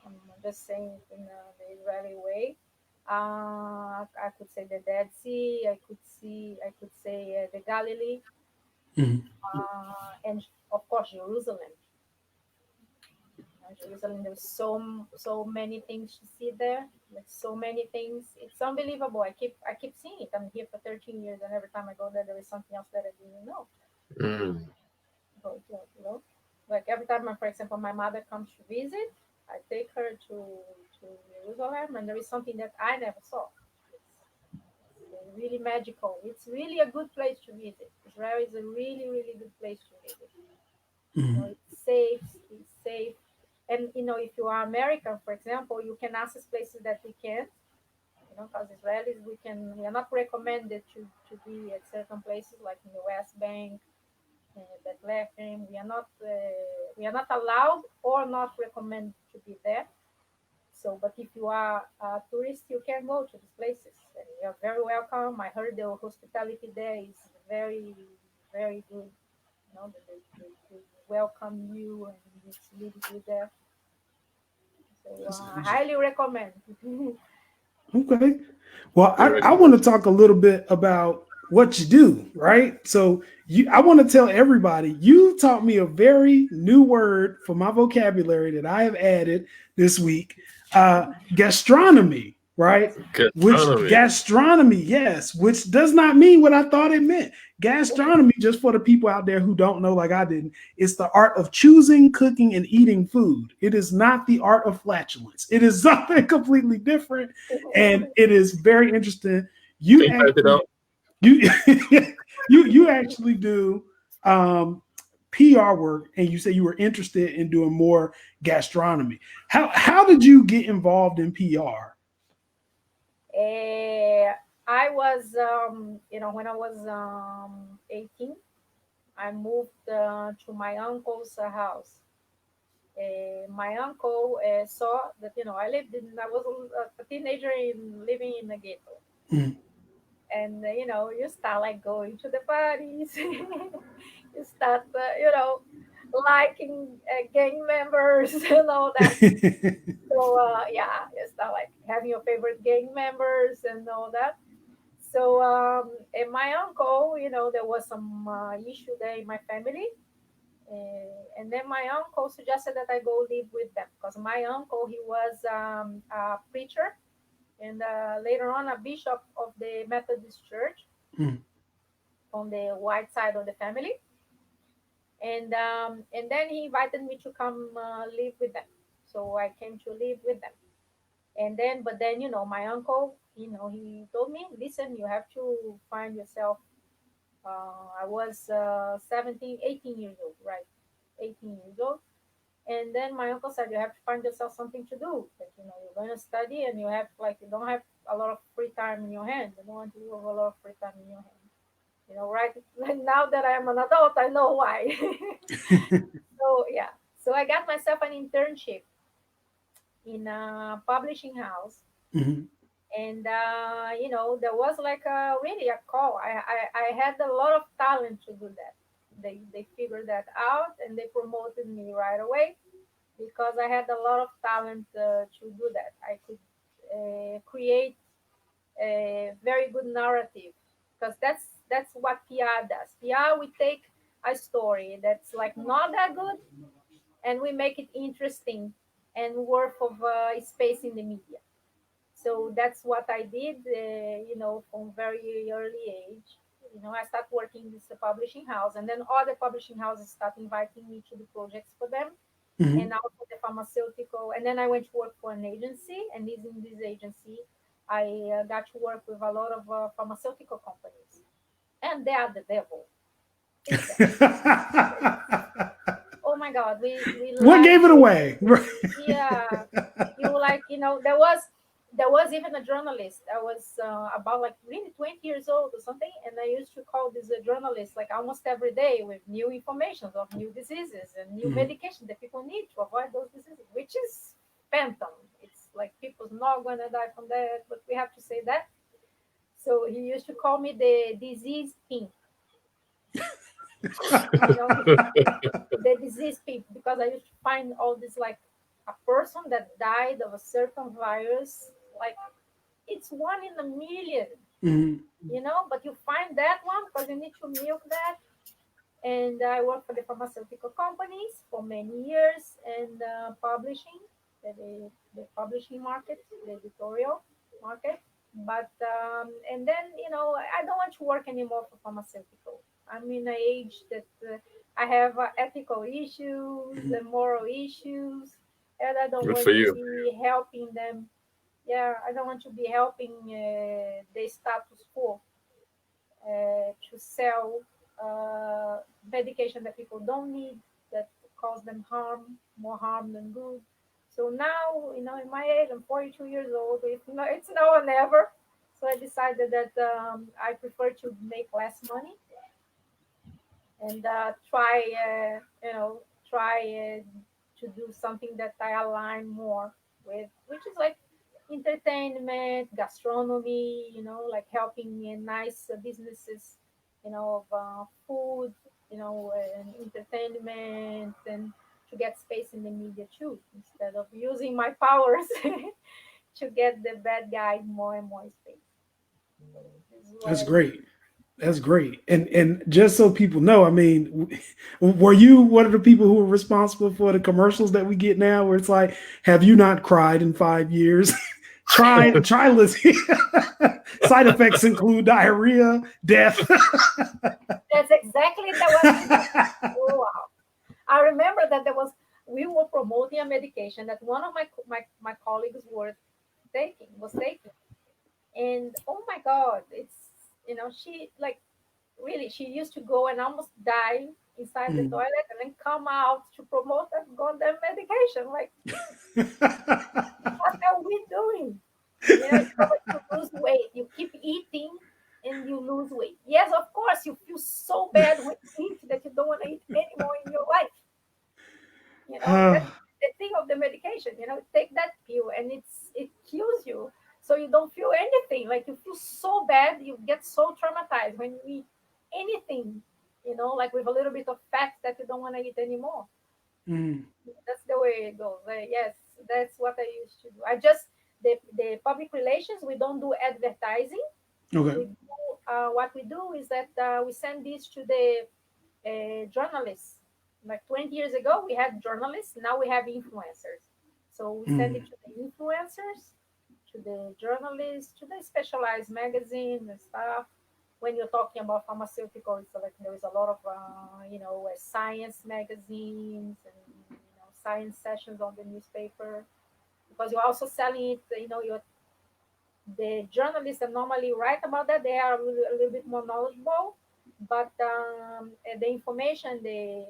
I'm just saying it in the Israeli way. I could say the Dead Sea. I could say the Galilee, and of course Jerusalem. Jerusalem, there's so many things to see there. There's so many things. It's unbelievable. I keep seeing it. I'm here for 13 years, and every time I go there is something else that I didn't know. Mm. So, like every time, for example, my mother comes to visit, I take her to Jerusalem, and there is something that I never saw. It's really magical. It's really a good place to visit. Israel is a really, really good place to visit. It's safe. It's safe. And if you are American, for example, you can access places that we can't. Because Israelis, we are not recommended to be at certain places like in the West Bank, Bethlehem. We are not allowed or not recommended to be there. So, but if you are a tourist, you can go to these places, and you are very welcome. I heard the hospitality there is very, very good. They welcome you, and it's really good there. So I highly recommend. Okay. Well, We I recommend. want to talk a little bit about what you do, right? So I want to tell everybody, you taught me a very new word for my vocabulary that I have added this week. Gastronomy, right? Gastronomy. Gastronomy, yes, which does not mean what I thought it meant. Gastronomy, just for the people out there who don't know, like I didn't, it's the art of choosing, cooking, and eating food. It is not the art of flatulence. It is something completely different, and it is very interesting. Can You you type it actually, out? you you actually do PR work, and you say you were interested in doing more gastronomy. How did you get involved in PR? Uh, I was, when I was 18, I moved to my uncle's house. My uncle saw that, I was a teenager living in a ghetto. Mm. And, you start like going to the parties, you start, liking gang members and all that. So, yeah, you start like having your favorite gang members and all that. So, and my uncle, there was some issue there in my family. And then my uncle suggested that I go live with them because my uncle, he was a preacher and later on a bishop of the Methodist Church Mm. on the white side of the family. And then he invited me to come live with them. So I came to live with them. And then, but then, my uncle, he told me, listen, you have to find yourself. I was 17, 18 years old, right? 18 years old. And then my uncle said, you have to find yourself something to do. Like, you're going to study and you have, like, you don't have a lot of free time in your hands. You don't want to have a lot of free time in your hands. Right? Now that I am an adult, I know why. So, yeah. So I got myself an internship in a publishing house. Mhm. And, there was like really a call. I had a lot of talent to do that. They figured that out and they promoted me right away because I had a lot of talent to do that. I could create a very good narrative because that's what PR does. PR, we take a story that's like not that good and we make it interesting and worth of space in the media. So that's what I did, from very early age. I started working in this publishing house, and then other publishing houses start inviting me to do projects for them, and Mhm. also the pharmaceutical. And then I went to work for an agency, and in this agency, I got to work with a lot of pharmaceutical companies, and they are the devil. Big devil. Oh my God, we What like gave it away? yeah, there was even a journalist. I was about like really 20 years old or something, and I used to call this a journalist like almost every day with new information of new diseases and new Mhm. medication that people need to avoid those diseases, which is phantom. It's like people's not gonna die from that, but we have to say that. So he used to call me the disease pimp, you know, the disease pimp, because I used to find all this like a person that died of a certain virus, like it's one in a million, Mhm. but you find that one because you need to milk that. And I worked for the pharmaceutical companies for many years and publishing, the publishing market, the editorial market. But and then I don't want to work anymore for pharmaceutical. I'm in an age that I have ethical issues Mhm. and moral issues, and I don't Good want for to you. be helping them. Yeah, I don't want to be helping the status quo to sell medication that people don't need, that cause them harm, more harm than good. So now, in my age, I'm 42 years old. It's now or never. So I decided that I prefer to make less money and try to do something that I align more with, which is like entertainment, gastronomy, like helping in nice businesses, of food, and entertainment, and to get space in the media too, instead of using my powers to get the bad guy more and more space. So this is what That's I do. great. That's great. And just so people know, I mean, were you one of the people who were responsible for the commercials that we get now, where it's like, "Have you not cried in 5 years? Try listening." Side effects include diarrhea, death. That's exactly that was me. Oh, wow. I remember that we were promoting a medication that one of my colleagues was taking. And oh my God, she like really, she used to go and almost die inside the toilet and then come out to promote that goddamn medication. Like, what are we doing? It's probably to lose weight. You keep eating and you lose weight. Yes, of course, you feel so bad when you eat that you don't want to eat anymore in your life. That's the thing of the medication. Take that pill and it kills you. So you don't feel anything. Like you feel so bad, you get so traumatized when you eat anything, like with a little bit of fat that you don't want to eat anymore. That's the way it goes. Yes, that's what I used to do. The public relations, we don't do advertising. Okay. What we do is that we send this to the journalists. Like 20 years ago, we had journalists. Now we have influencers. So we send it to the influencers, to the journalists, to the specialized magazines and stuff. When you're talking about pharmaceuticals, so like there is a lot of science magazines and science sessions on the newspaper, because you're also selling it. The journalists that normally write about that, they are a little bit more knowledgeable, but the information, the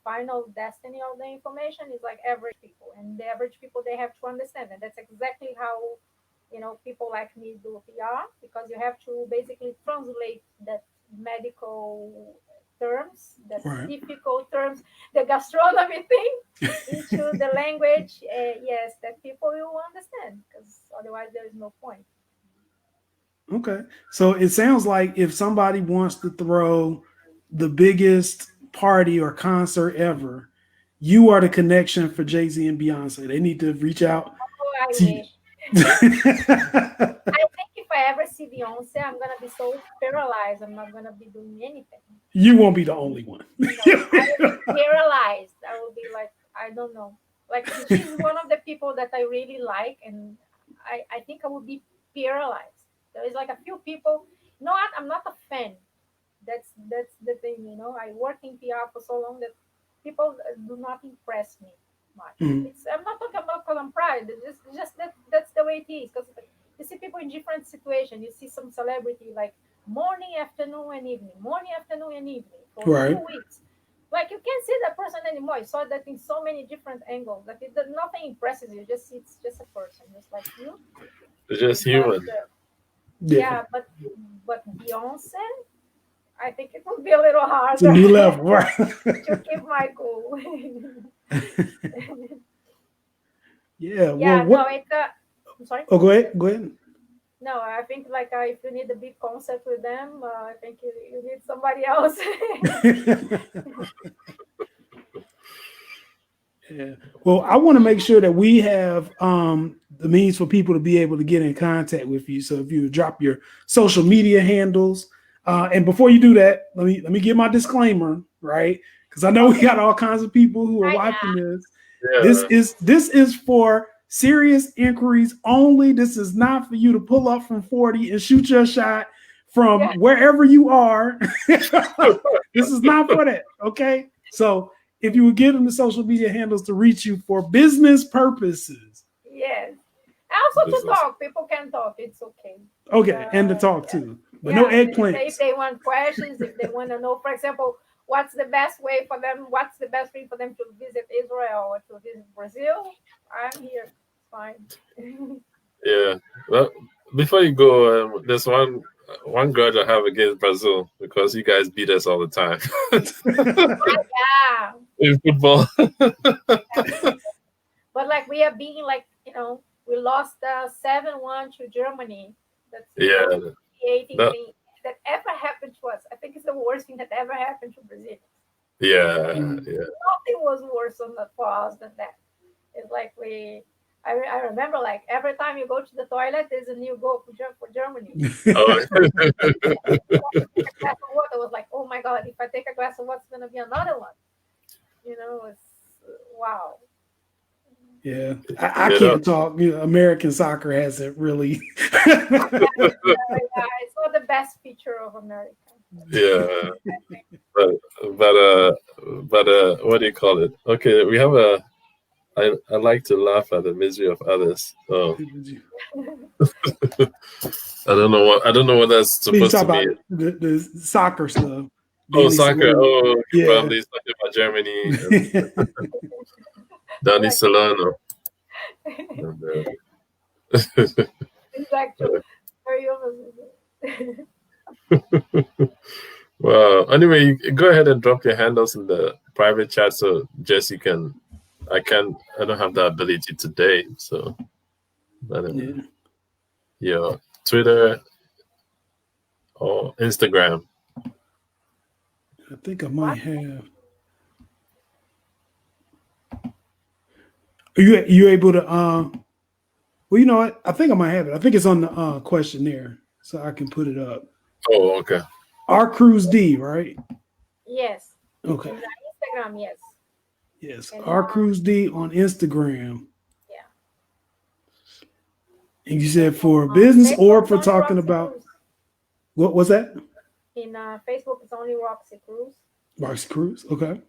final destiny of the information is like average people, and the average people, they have to understand, and that's exactly how people like me do PR, because you have to basically translate that medical terms, the difficult terms, the gastronomy thing into the language, yes, that people will understand, because otherwise there is no point. Okay. So it sounds like if somebody wants to throw the biggest party or concert ever, you are the connection for Jay-Z and Beyonce. They need to reach out. Oh, I to wish. I think if I ever see Beyonce, I'm gonna be so paralyzed. I'm not gonna be doing anything. You won't be the only one. I will be paralyzed. I will be like, I don't know. Like, she's one of the people that I really like, and I think I would be paralyzed. There is like a few people. No, I'm not a fan. That's the thing. I work in PR for so long that people do not impress me much. I'm not talking about column pride. It's just that's the way it is. Because you see people in different situations. You see some celebrity like morning, afternoon, and evening. Morning, afternoon, and evening for 2 weeks. Like, you can't see that person anymore. You saw that in so many different angles. Like, nothing impresses you. It's just a person, just like you. It's just human. But Beyonce, I think it would be a little harder. It's a new level, right? To keep my cool. Yeah. I'm sorry. Oh, go ahead. No, I think like if you need a big concert with them, I think you need somebody else. Yeah. Well, I want to make sure that we have the means for people to be able to get in contact with you. So if you drop your social media handles, and before you do that, let me give my disclaimer, right? Because I know we got all kinds of people who are watching this. Yeah. This is for serious inquiries only. This is not for you to pull up from 40 and shoot your shot from wherever you are. This is not for that. Okay. So if you would give them the social media handles to reach you for business purposes. Yes. Also to talk. People can talk. It's okay. Okay. And to talk too. But no eggplants. If they want questions, if they want to know, for example, what's the best way for them to visit Israel or to visit Brazil, I'm here. Fine. Yeah. Well, before you go, there's one grudge I have against Brazil, because you guys beat us all the time. In football. But like, we are being like, we lost 7-1 to Germany. That's the 18th thing that ever happened to us. I think it's the worst thing that ever happened to Brazil. Yeah. Nothing was worse for us than that. It's like I remember, like, every time you go to the toilet, there's a new goal for Germany. A glass of water was like, oh my God, if I take a glass of water, it's going to be another one. It's wow. Yeah, I can't talk. American soccer hasn't really. It's not the best feature of America. Yeah, but what do you call it? Okay, we have I like to laugh at the misery of others. So I don't know what that's supposed to be. The soccer stuff. Oh, Danny soccer. Salone. Oh, you Yeah. probably talking about Germany and Danny Like, Solano. And, it's actually very opposite. well, anyway, go ahead and drop your handles in the private chat so Jesse can. I don't have the ability today, so. But Yeah. your Twitter or Instagram. I think I might have. Are you able to well, you know what? I think I might have it. I think it's on the questionnaire, so I can put it up. Oh, okay. R Cruz D, right? Yes. Okay. In the Instagram, yes. Yes. And R Cruz D on Instagram. yeah. And you said for business Facebook or is for only talking Roxy about Cruz. what was that? In Facebook, it's only Roxy Cruz. Roxy Cruz. Okay.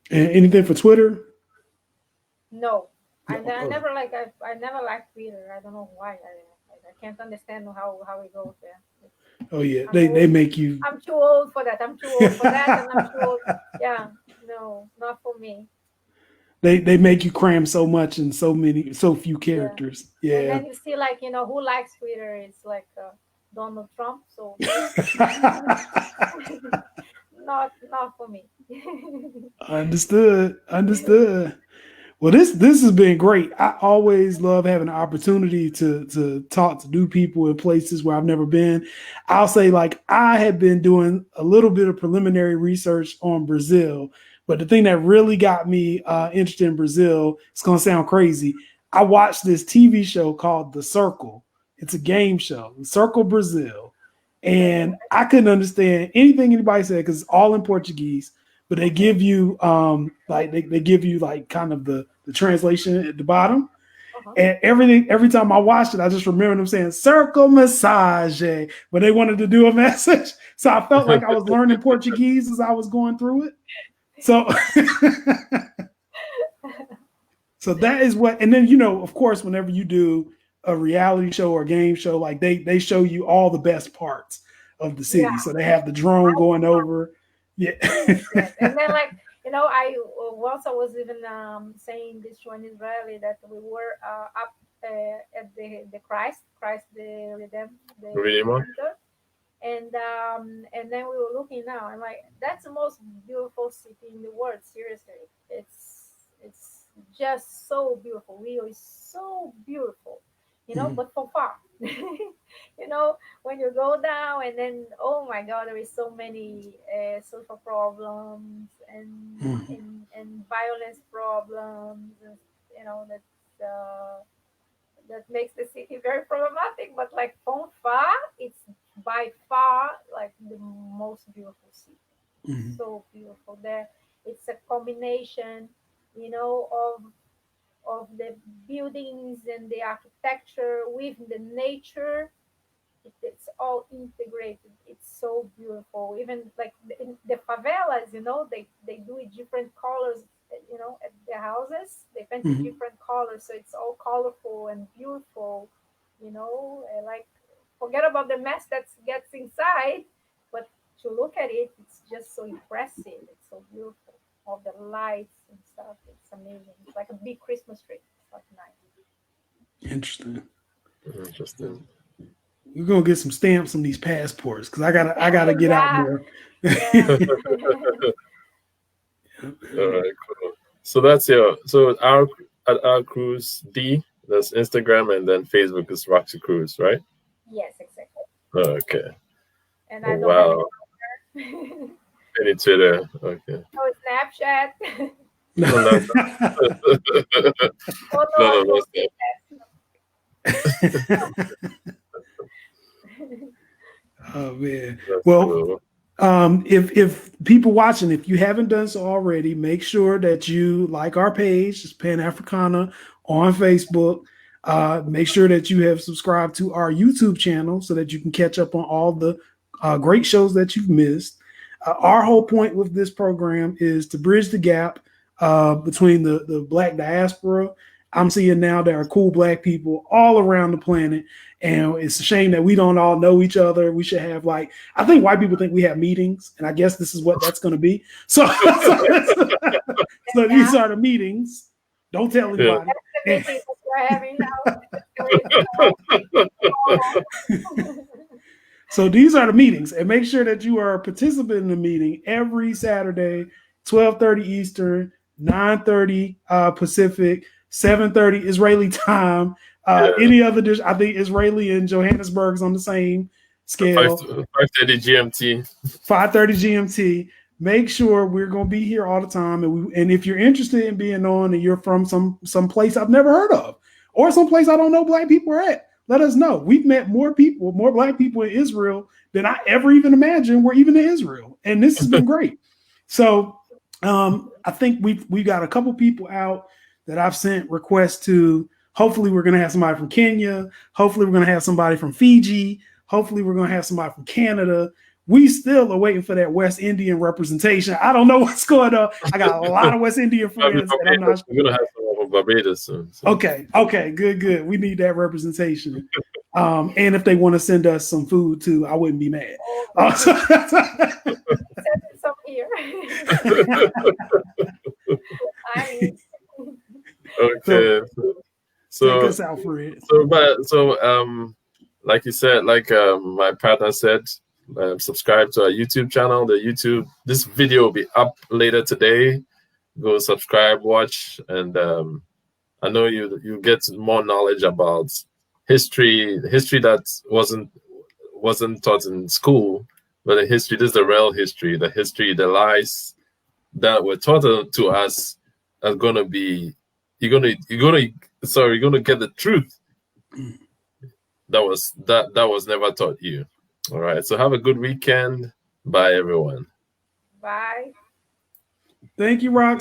And anything for Twitter? No, No. I never like I never liked Twitter. I don't know why. I can't understand how it goes there. Oh yeah, I'm they old. make you. I'm too old for that. I'm too old for that, and I'm too old. Yeah, no, not for me. They make you cram so much in so few Yeah, characters. and Yeah. then you see like who likes Twitter? It's like Donald Trump. So not for me. Understood. Understood. Well, this has been great. I always love having an opportunity to talk to new people in places where I've never been. I'll say like I had been doing a little bit of preliminary research on Brazil, but the thing that really got me interested in Brazil, it's gonna sound crazy. I watched this TV show called The Circle. It's a game show, Circle Brazil, and I couldn't understand anything anybody said because it's all in Portuguese. But they give you like they give you like kind of the translation at the bottom. Uh-huh. And every time I watched it, I just remember them saying circle massage when they wanted to do a message. So I felt like I was learning Portuguese as I was going through it. So so that is what, and then of course, whenever you do a reality show or a game show, like they show you all the best parts of the city. Yeah. So they have the drone going over. Yeah. Yes. And then like I once I was even saying this to an Israeli that we were up at the Christ the Redeemer. Redemptor, and then we were looking now and like that's the most beautiful city in the world. Seriously, it's just so beautiful. Rio is so beautiful, but from far. When you go down and then oh my god, there is so many social problems and violence problems, and, that that makes the city very problematic. But like from far, it's by far like the most beautiful city. So beautiful there. It's a combination, of the buildings and the architecture with the nature. It's all integrated. It's so beautiful. Even like in the favelas, they do it different colors. At the houses they paint it different colors, so it's all colorful and beautiful. Like forget about the mess that gets inside, but to look at it, it's just so impressive. It's so beautiful. All the lights and stuff. It's amazing. It's like a big Christmas tree. It's like nice. Interesting. We're gonna get some stamps on these passports because I gotta get out more. Yeah. All right, cool. So that's our Cruz D. That's Instagram, and then Facebook is Roxy Cruz, right? Yes, exactly. Okay. And Oh, I don't wow. have Any Twitter? Okay. no Snapchat. No, that's Oh no, no, I no, don't that's Oh man. That's Well, cool. if people watching, if you haven't done so already, make sure that you like our page, it's Pan Africana on Facebook. Make sure that you have subscribed to our YouTube channel so that you can catch up on all the great shows that you've missed. Our whole point with this program is to bridge the gap between the Black diaspora I'm seeing now there are cool Black people all around the planet. And it's a shame that we don't all know each other. We should have I think white people think we have meetings, and I guess this is what that's going to be. So, so these are the meetings. Don't tell anybody. That's the meetings we're having now. So these are the meetings, and make sure that you are a participant in the meeting every Saturday, 12:30 Eastern, 9:30 Pacific, 7:30 Israeli time. Any other dish? I think Israeli and Johannesburg is on the same scale. 5:30 GMT. 5:30 GMT. Make sure we're going to be here all the time, and if you're interested in being on, and you're from some place I've never heard of, or some place I don't know Black people are at, let us know. We've met more Black people in Israel than I ever even imagined were even in Israel, and this has been great. So I think we got a couple people out that I've sent requests to. Hopefully we're going to have somebody from Kenya. Hopefully we're going to have somebody from Fiji. Hopefully we're going to have somebody from Canada. We still are waiting for that West Indian representation. I don't know what's going on. I got a lot of West Indian friends. And I'm not sure. We're going to have someone from Barbados soon. So. Okay, good. We need that representation. And if they want to send us some food too, I wouldn't be mad. Send some here. Okay. Take us out, Fred. So, like you said, my partner said, subscribe to our YouTube channel. This video will be up later today. Go subscribe, watch, and I know you get more knowledge about history that wasn't taught in school, but the history. This is the real history. The lies that were taught to us are gonna be. You're gonna get the truth that was never taught you. All right. So have a good weekend. Bye, everyone. Bye. Thank you, Roxy.